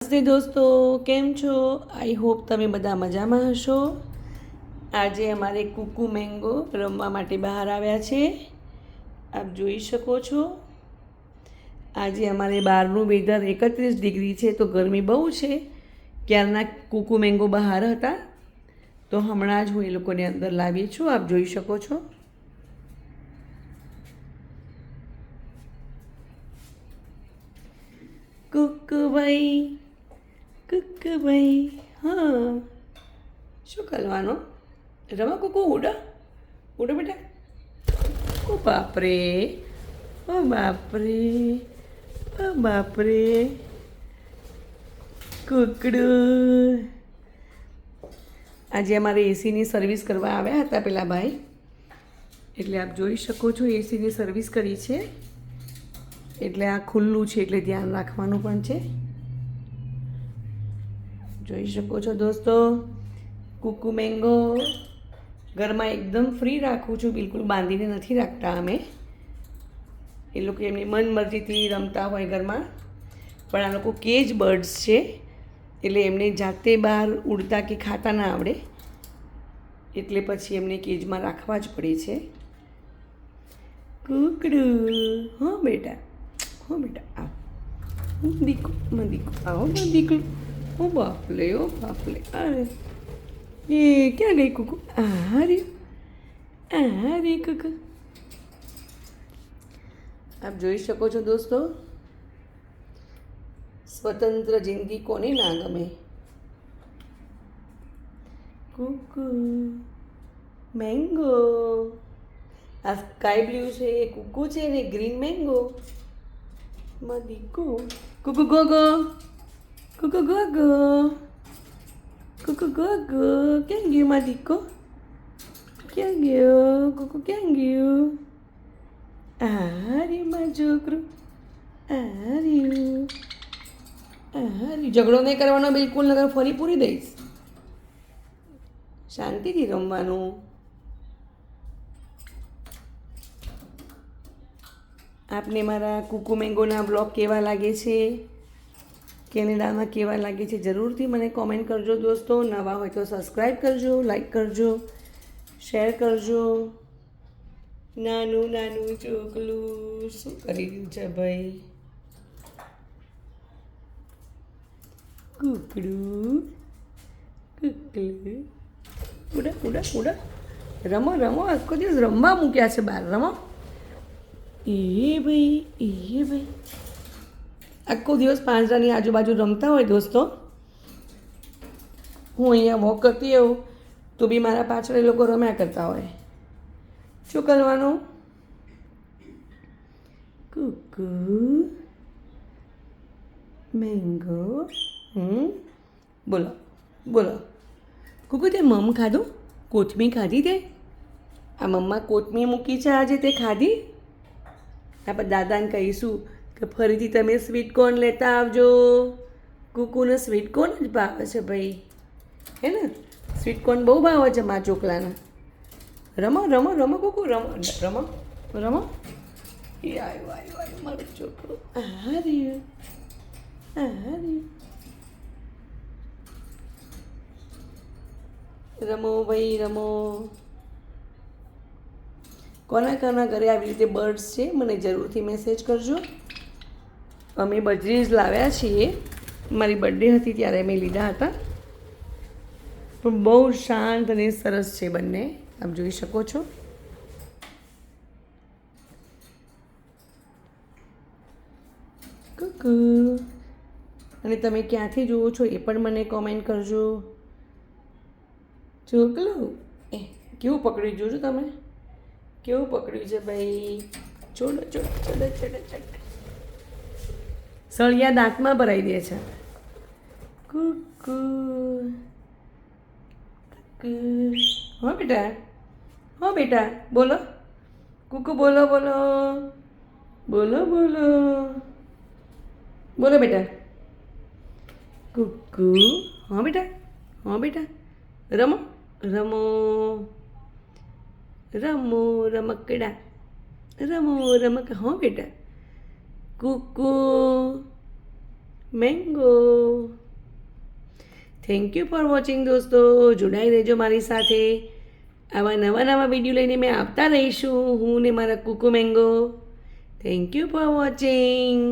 નમસ્તે દોસ્તો, કેમ છો? આઈ હોપ તમે બધા મજામાં હશો. આજે અમારે કુકુ મેંગો રમવા માટે બહાર આવ્યા છે. આપ જોઈ શકો છો. આજે અમારે બહારનું વેધર 31 ડિગ્રી છે, તો ગરમી બહુ છે. ક્યારના કુકુ મેંગો બહાર હતા, તો હમણાં જ હું એ લોકોને અંદર લાવી છું. આપ જોઈ શકો છો. કુકુભાઈ, હા, શું કરવાનું? રમા કુકુ, ઉડો ઉડો બેટા. ઓ બાપરે, ઓ બાપરે, ઓ બાપરે, કુકડું. આજે અમારે એસીની સર્વિસ કરવા આવ્યા હતા પેલા ભાઈ, એટલે આપ જોઈ શકો છો એસીની સર્વિસ કરી છે. એટલે આ ખુલ્લું છે, એટલે ધ્યાન રાખવાનું પણ છે. જોઈ શકો છો દોસ્તો, કુકુ મેંગો ઘરમાં એકદમ ફ્રી રાખું છું, બિલકુલ બાંધીને નથી રાખતા અમે. એ લોકો એમની મન મરજીથી રમતા હોય ઘરમાં, પણ આ લોકો કેજ બર્ડ્સ છે, એટલે એમને જાતે બહાર ઉડતા કે ખાતા ના આવડે, એટલે પછી એમને કેજમાં રાખવા જ પડે છે. કુકડું, હો બેટા, હો બેટા, આવ દીકું આવો દીકું. ઓ બાપલે, ઓ બાપલે, અરે એ ક્યાં ગઈ કુકુ? આ રે કુકુ. આપ જોઈ શકો છો દોસ્તો, સ્વતંત્ર જિંદગી કોને ના ગમે. કુકુ મેંગો, આ સ્કાય બ્લુ છે એ કુકુ છે ને ગ્રીન મેંગો માં દીકુ. Kuku go go, Kuku go go, Kuku go go. ક્યાં ગયો માં દીકો? ક્યાં ગયો કુકુ? ક્યાં ગયો? આ રે માં છોકરું, આ રહ્યું, ઝઘડો નહીં કરવાનો બિલકુલ, નગર ફરી પૂરી દઈશ. શાંતિથી રમવાનું. આપને મારા કુકુ મેંગોના બ્લોગ કેવા લાગે છે, કેનેડામાં કેવા લાગે છે, જરૂરથી મને કોમેન્ટ કરજો દોસ્તો. નવા હોય તો સબસ્ક્રાઈબ કરજો, લાઈક કરજો, શેર કરજો. નાનું નાનું ચોકલું શું કરી રહ્યું છે ભાઈ? કુકડું, કુકડું, ઉડા ઉડા ઉડા. રમો રમો, આખો દિવસ રમવા મૂક્યા છે બહાર. રમો. એ ભાઈ આખો દિવસ પાંજરાની આજુબાજુ રમતા હોય દોસ્તો. હું અહીંયા વોક કરતી હોઉં તો બી મારા પાછળ એ લોકો રમ્યા કરતા હોય. શું કરવાનું? કુકુ મેંગો, બોલો બોલો. કુકુ, તે મમ ખાધું? કોથમીર ખાધી તે? આ મમ્મા કોથમીર મૂકી છે આજે, તે ખાધી? આપણે દાદાને કહીશું કે ફરીથી તમે સ્વીટકોર્ન લેતા આવજો. કુકુને સ્વીટકોર્ન જ ભાવે છે ભાઈ, હે ને? સ્વીટકોર્ન બહુ ભાવે છે મા ચોકલાના. રમો રમો રમો કુકુ, રમો રમો રમો. એ આવ્યું મારું છોકરું. આ રહ્યું, આ રહ્યું. રમો ભાઈ રમો. કોના કોના ઘરે આવી રીતે બર્ડ્સ છે મને જરૂરથી મેસેજ કરજો. અમે બજરીજ લાવ્યા છીએ, મારી બર્થડે હતી ત્યારે અમે લીધા હતા, પણ બહુ શાંત અને સરસ છે બંને. આપ જોઈ શકો છો. કુકુ. અને તમે ક્યાંથી જુઓ છો એ પણ મને કોમેન્ટ કરજો. ચોકલું કેવું પકડી જોજો તમે, કેવું પકડ્યું છે ભાઈ. છોડો છોડો છોડો છોડો છોડો. સળિયા દાંતમાં ભરાઈ દે છે. કુકુ, હો બેટા, હો બેટા, બોલો કુકુ, બોલો બોલો બોલો બોલો બોલો બેટા. કુકુ, હા બેટા, હા બેટા. રમો રમો રમો રમકડા, રમો રમક. હો બેટા. Kuku mango. Thank you for watching દોસ્તો. જોડાઈ રહેજો મારી સાથે. આવા નવા વિડીયો લઈને મેં આવતા રહીશું, હું ને મારા કુકુ mango. Thank you for watching.